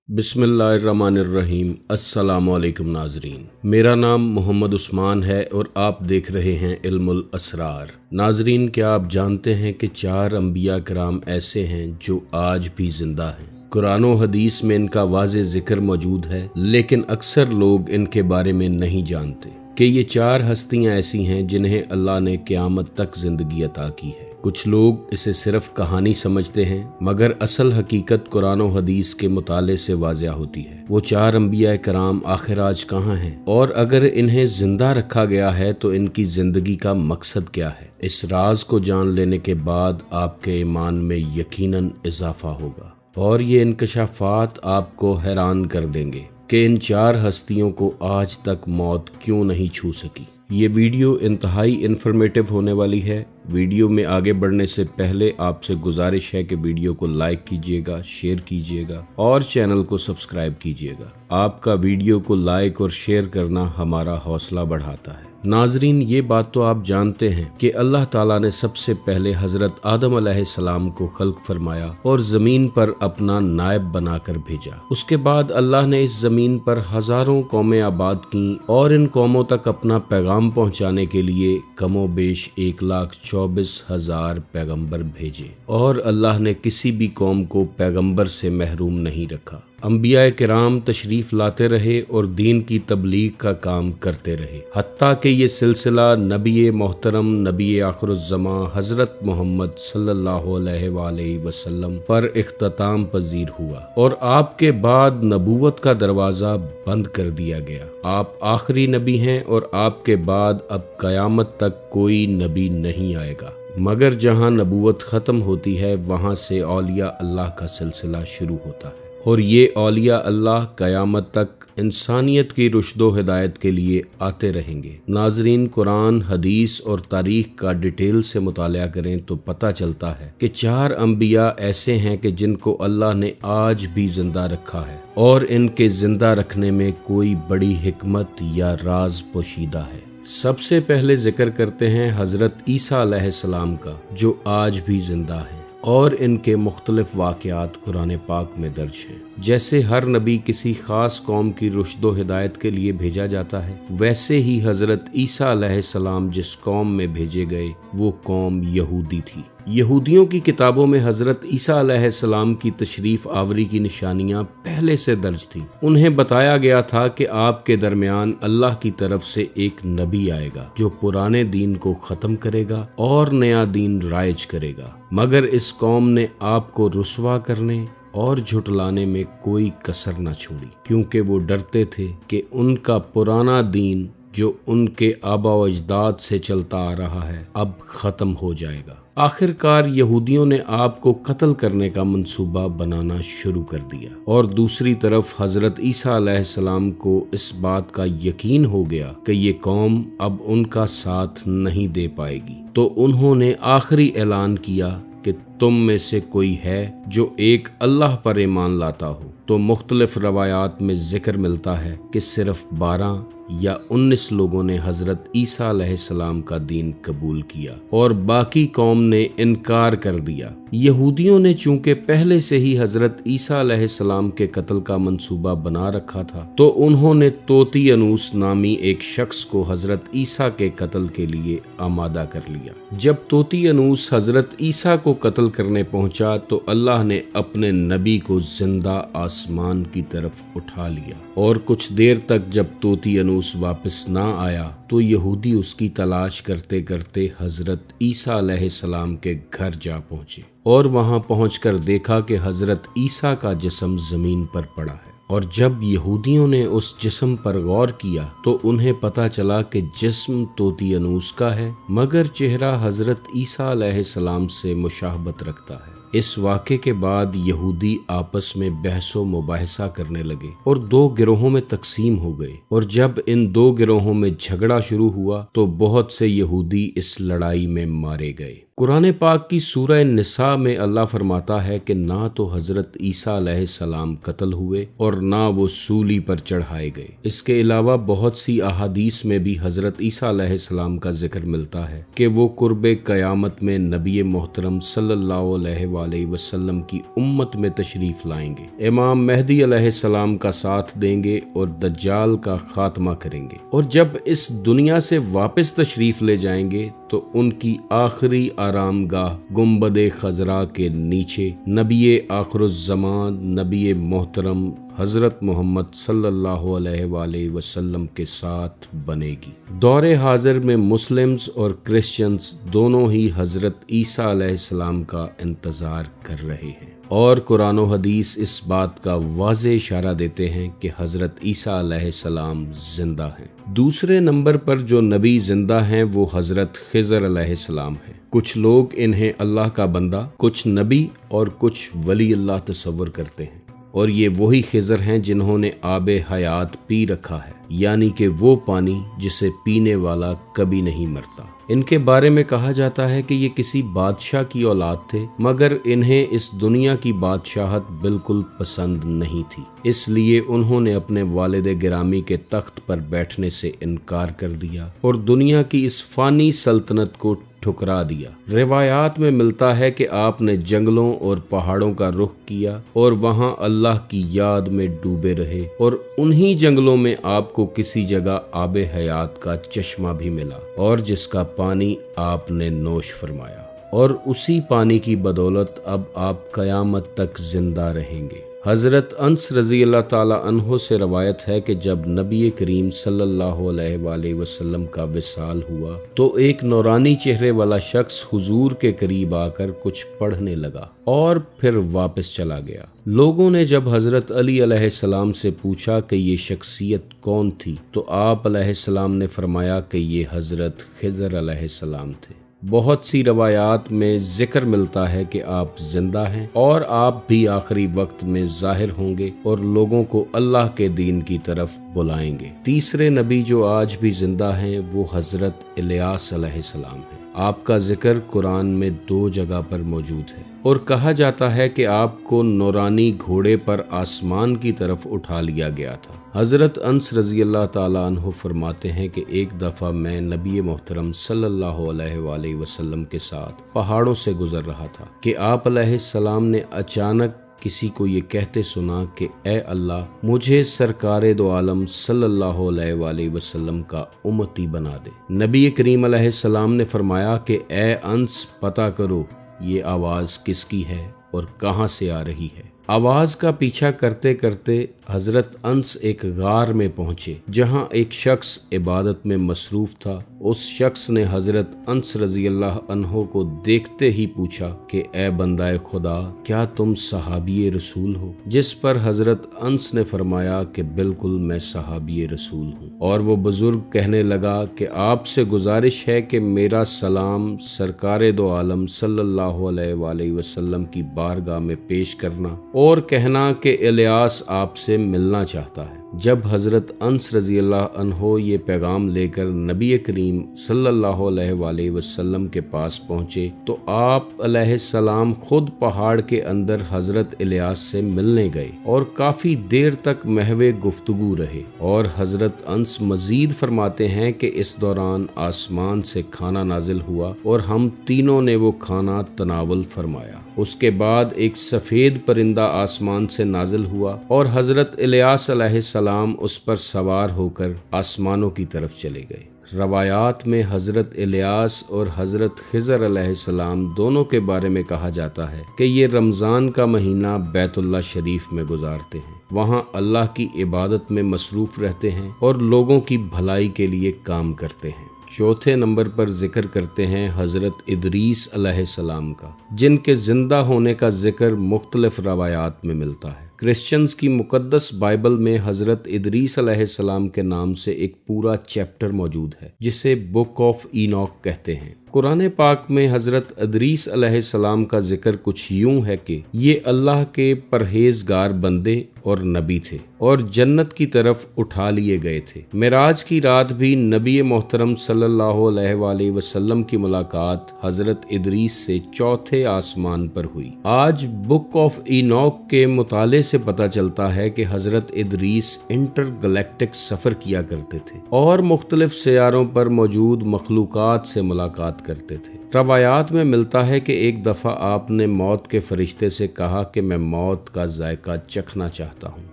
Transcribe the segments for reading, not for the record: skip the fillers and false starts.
बिस्मिल्लाहिर्रहमानिर्रहीम। अस्सलामुअलैकुम नाजरीन, मेरा नाम मोहम्मद उस्मान है और आप देख रहे हैं इल्मुल असरार। नाजरीन, क्या आप जानते हैं कि 4 अंबिया कराम ऐसे हैं जो आज भी जिंदा हैं। कुरान और हदीस में इनका वाज़े जिक्र मौजूद है, लेकिन अक्सर लोग इनके बारे में नहीं जानते कि ये 4 हस्तियां ऐसी हैं जिन्हें अल्लाह ने क़यामत तक जिंदगी अता की है। कुछ लोग इसे सिर्फ कहानी समझते हैं, मगर असल हकीकत कुरान और हदीस के मुताले से वाज़िया होती है। वो 4 अंबिया कराम आखिर आज कहाँ हैं, और अगर इन्हें जिंदा रखा गया है तो इनकी जिंदगी का मकसद क्या है। इस राज को जान लेने के बाद आपके ईमान में यकीनन इजाफा होगा और ये इंकशाफात आपको हैरान कर देंगे कि इन 4 हस्तियों को आज तक मौत क्यों नहीं छू सकी। ये वीडियो इंतहाई इंफॉर्मेटिव होने वाली है। वीडियो में आगे बढ़ने से पहले आपसे गुजारिश है कि वीडियो को लाइक कीजिएगा, शेयर कीजिएगा और चैनल को सब्सक्राइब कीजिएगा। आपका वीडियो को लाइक और शेयर करना हमारा हौसला बढ़ाता है। नाजरीन, ये बात तो आप जानते हैं कि अल्लाह ताला ने सबसे पहले हजरत आदम अलैहिस्सलाम को खल्क फरमाया और जमीन पर अपना नायब बनाकर भेजा। उसके बाद अल्लाह ने इस जमीन पर हजारों कौमें आबाद की और इन कौमों तक अपना पैगाम पहुंचाने के लिए कमोबेश 1,24,000 पैगंबर भेजे और अल्लाह ने किसी भी कौम को पैगंबर से महरूम नहीं रखा। अंबिया किराम तशरीफ लाते रहे और दीन की तबलीग का काम करते रहे, हत्ता कि ये सिलसिला नबी मोहतरम नबी आखिरुज़्ज़मा हज़रत मोहम्मद सल्लल्लाहु अलैहि वसल्लम पर इख्तिताम पजीर हुआ और आपके बाद नबूवत का दरवाज़ा बंद कर दिया गया। आप आखिरी नबी हैं और आपके बाद अब क़यामत तक कोई नबी नहीं आएगा, मगर जहाँ नबूवत ख़त्म होती है वहाँ से औलिया अल्लाह का सिलसिला शुरू होता है और ये औलिया अल्लाह क़यामत तक इंसानियत की रुश्दो हिदायत के लिए आते रहेंगे। नाजरीन, कुरान, हदीस और तारीख का डिटेल से मुतालिया करें तो पता चलता है कि 4 अंबिया ऐसे हैं कि जिनको अल्लाह ने आज भी जिंदा रखा है और इनके जिंदा रखने में कोई बड़ी हिकमत या राज पोशीदा है। सबसे पहले जिक्र करते हैं हजरत ईसा अलैहिस्सलाम का, जो आज भी जिंदा है और इनके मुख्तलिफ वाक़यात कुरान पाक में दर्ज हैं। जैसे हर नबी किसी खास कौम की रुश्दो हिदायत के लिए भेजा जाता है, वैसे ही हजरत ईसा अलैहिस्सलाम जिस कौम में भेजे गए वो कौम यहूदी थी। यहूदियों की किताबों में हजरत ईसा अलैहिस्सलाम की तशरीफ आवरी की निशानियां पहले से दर्ज थी। उन्हें बताया गया था कि आपके दरमियान अल्लाह की तरफ से एक नबी आएगा जो पुराने दीन को खत्म करेगा और नया दीन राइज करेगा, मगर इस कौम ने आपको रुस्वा करने और झुटलाने में कोई कसर न छोड़ी, क्योंकि वो डरते थे कि उनका पुराना दीन जो उनके आबा व अजदाद से चलता आ रहा है अब खत्म हो जाएगा। आखिरकार यहूदियों ने आपको कत्ल करने का मंसूबा बनाना शुरू कर दिया और दूसरी तरफ हजरत ईसा अलैहिस्सलाम को इस बात का यकीन हो गया कि ये कौम अब उनका साथ नहीं दे पाएगी, तो उन्होंने आखिरी ऐलान किया कि तुम में से कोई है जो एक अल्लाह पर ईमान लाता हो। तो मुख्तलिफ रवायात में जिक्र मिलता है कि सिर्फ 12 या 19 लोगों ने हजरत ईसा अलैहिस्सलाम का दीन कबूल किया और बाकी कौम ने इनकार कर दिया। यहूदियों ने चूंकि पहले से ही हजरत ईसा अलैहिस्सलाम के कत्ल का मंसूबा बना रखा था, तो उन्होंने तोती अनूस नामी एक शख्स को हजरत ईसा के कत्ल के लिए आमादा कर लिया। जब तोती अनूस हजरत ईसा को कत्ल करने पहुंचा तो अल्लाह ने अपने नबी को जिंदा आसमान की तरफ उठा लिया और कुछ देर तक जब तोती अनूस वापस ना आया तो यहूदी उसकी तलाश करते करते हजरत ईसा अलैहिस्सलाम के घर जा पहुंचे और वहां पहुंचकर देखा कि हजरत ईसा का जिस्म जमीन पर पड़ा है। और जब यहूदियों ने उस जिस्म पर गौर किया तो उन्हें पता चला कि जिस्म तोती अनूस का है, मगर चेहरा हजरत ईसा अलैहिस्सलाम से मुशाहबत रखता है। इस वाक़े के बाद यहूदी आपस में बहसो मुबाहिसा करने लगे और 2 गिरोहों में तकसीम हो गए और जब इन 2 गिरोहों में झगड़ा शुरू हुआ तो बहुत से यहूदी इस लड़ाई में मारे गए। कुरान पाक की सूरह निसा में अल्लाह फरमाता है कि ना तो हज़रत ईसा अलैहिस्सलाम कत्ल हुए और ना वो सूली पर चढ़ाए गए। इसके अलावा बहुत सी अहादीस में भी हज़रत ईसा अलैहिस्सलाम का जिक्र मिलता है कि वो कुर्बे क़यामत में नबी मोहतरम सल्लल्लाहु अलैहि वसल्लम की उम्मत में तशरीफ़ लाएंगे, इमाम मेहदी अलैहिस्सलाम का साथ देंगे और दज्जाल का खात्मा करेंगे, और जब इस दुनिया से वापस तशरीफ़ ले जाएंगे तो उनकी आखिरी आरामगाह गुंबदे खजरा के नीचे नबी आखिरुज़्ज़मान नबी मोहतरम हज़रत मोहम्मद सल्लल्लाहु अलैहि वसल्लम के साथ बनेगी। दौरे हाजिर में मुस्लिम्स और क्रिश्चियंस दोनों ही हज़रत ईसा अलैहिस्सलाम का इंतज़ार कर रहे हैं, और कुरान और हदीस इस बात का वाज़े इशारा देते हैं कि हज़रत ईसा अलैहिस्सलाम जिंदा हैं। दूसरे नंबर पर जो नबी जिंदा हैं वो हज़रत खिज़र अलैहिस्सलाम हैं। कुछ लोग इन्हें अल्लाह का बंदा, कुछ नबी और कुछ वली अल्लाह तस्वर करते हैं, और ये वही खिज़र हैं जिन्होंने आबे हयात पी रखा है, यानी कि वो पानी जिसे पीने वाला कभी नहीं मरता। इनके बारे में कहा जाता है कि ये किसी बादशाह की औलाद थे, मगर इन्हें इस दुनिया की बादशाहत बिल्कुल पसंद नहीं थी, इसलिए उन्होंने अपने वालिद गिरामी के तख्त पर बैठने से इनकार कर दिया और दुनिया की इस फानी सल्तनत को ठुकरा दिया। रिवायात में मिलता है कि आपने जंगलों और पहाड़ों का रुख किया और वहां अल्लाह की याद में डूबे रहे, और उन्हीं जंगलों में आपको किसी जगह आबे हयात का चश्मा भी मिला और जिसका पानी आपने नोश फरमाया, और उसी पानी की बदौलत अब आप कयामत तक जिंदा रहेंगे। हज़रत अनस रज़ी अल्लाह ताला अन्हो से रवायत है कि जब नबी करीम सल्लल्लाहु अलैहि वसल्लम का विसाल हुआ तो एक नौरानी चेहरे वाला शख्स हुजूर के करीब आकर कुछ पढ़ने लगा और फिर वापस चला गया। लोगों ने जब हज़रत अली अलैहिस्सलाम से पूछा कि ये शख्सियत कौन थी, तो आप अलैहिस्सलाम ने फरमाया कि ये हज़रत खिज़र अलैहिस्सलाम थे। बहुत सी रवायात में जिक्र मिलता है कि आप जिंदा हैं और आप भी आखिरी वक्त में जाहिर होंगे और लोगों को अल्लाह के दीन की तरफ बुलाएंगे। तीसरे नबी जो आज भी जिंदा हैं वो हज़रत इलियास अलैहिस्सलाम हैं। आपका जिक्र कुरान में 2 जगह पर मौजूद है और कहा जाता है कि आपको नौरानी घोड़े पर आसमान की तरफ उठा लिया गया था। हज़रत अनस रज़ी अल्लाह ताला अन्हु फरमाते हैं कि एक दफ़ा मैं नबी मोहतरम सल्लल्लाहु अलैहि वसल्लम के साथ पहाड़ों से गुजर रहा था कि आप अलैहिस्सलाम ने अचानक किसी को ये कहते सुना कि ए अल्लाह मुझे सरकारे दो आलम सल्लल्लाहु अलैहि वसल्लम का उम्मती बना दे। नबी करीम अलैहिस्सलाम ने फरमाया कि ए अंस पता करो ये आवाज़ किसकी है और कहाँ से आ रही है। आवाज़ का पीछा करते करते हज़रत अंस एक गार में पहुँचे जहाँ एक शख्स इबादत में मसरूफ़ था। उस शख्स ने हज़रत अंस रज़ी अल्लाह अन्हो को देखते ही पूछा कि ए बंदाए खुदा क्या तुम सहाबी रसूल हो? जिस पर हज़रत अंस ने फरमाया कि बिल्कुल मैं सहाबी रसूल हूँ। और वो बुज़ुर्ग कहने लगा कि आपसे गुजारिश है कि मेरा सलाम सरकारे दो आलम सल्लल्लाहु अलैहि वसल्लम की बारगाह में पेश करना और कहना कि इलियास आपसे मिलना चाहता है। जब हज़रत अंस रज़ी अल्लाह अन्हो ये पैगाम लेकर नबी करीम सल्लल्लाहु अलैहि वसल्लम के पास पहुँचे तो आप अलैहिस्सलाम खुद पहाड़ के अंदर हज़रत इलियास से मिलने गए और काफ़ी देर तक महवे गुफ्तगू रहे। और हज़रत अंस मज़ीद फरमाते हैं कि इस दौरान आसमान से खाना नाजिल हुआ और हम तीनों ने वो खाना तनावल फरमाया। उसके बाद एक सफ़ेद परिंदा आसमान से नाजिल हुआ और हज़रत इलियास अलैहिस्सलाम उस पर सवार होकर आसमानों की तरफ चले गए। रवायात में हज़रत इलियास और हज़रत खिज़र अलैहिस्सलाम दोनों के बारे में कहा जाता है कि ये रमज़ान का महीना बैतुल्लाह शरीफ में गुजारते हैं, वहाँ अल्लाह की इबादत में मसरूफ़ रहते हैं और लोगों की भलाई के लिए काम करते हैं। चौथे नंबर पर जिक्र करते हैं हज़रत इदरीस अलैहिस्सलाम का, जिनके जिंदा होने का जिक्र मुख्तलिफ रवायात में मिलता है। क्रिश्चियंस की मुकद्दस बाइबल में हज़रत इदरीस अलैहिस्सलाम के नाम से एक पूरा चैप्टर मौजूद है जिसे बुक ऑफ इनॉक कहते हैं। कुरान पाक में हजरत इदरीस अलैहिस्सलाम का जिक्र कुछ यूं है कि ये अल्लाह के परहेजगार बंदे और नबी थे और जन्नत की तरफ उठा लिए गए थे। मिराज की रात भी नबी मोहतरम सल्लल्लाहु अलैहि वसल्लम की मुलाकात हजरत इदरीस से चौथे आसमान पर हुई। आज बुक ऑफ इनॉक के मुताले से पता चलता है कि हजरत इदरीस इंटरगैलेक्टिक सफर किया करते थे और मुख्तलिफ सियारों पर मौजूद मखलूकात से मुलाकात करते थे। रवायात में मिलता है कि एक दफा आपने मौत के फरिश्ते से कहा कि मैं मौत का जायका चखना चाहता हूँ।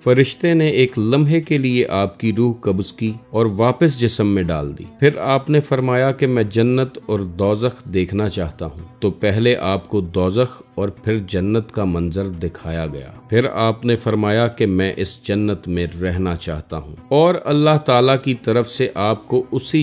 फरिश्ते ने एक लम्हे के लिए आपकी रूह कब्ज की और वापस जिस्म में डाल दी। फिर आपने फरमाया कि मैं जन्नत और दोज़ख देखना चाहता हूँ। तो पहले आपको दोज़ख और फिर जन्नत का मंजर दिखाया गया। फिर आपने फरमाया कि मैं इस जन्नत में रहना चाहता हूँ और अल्लाह ताला की तरफ से आपको उसी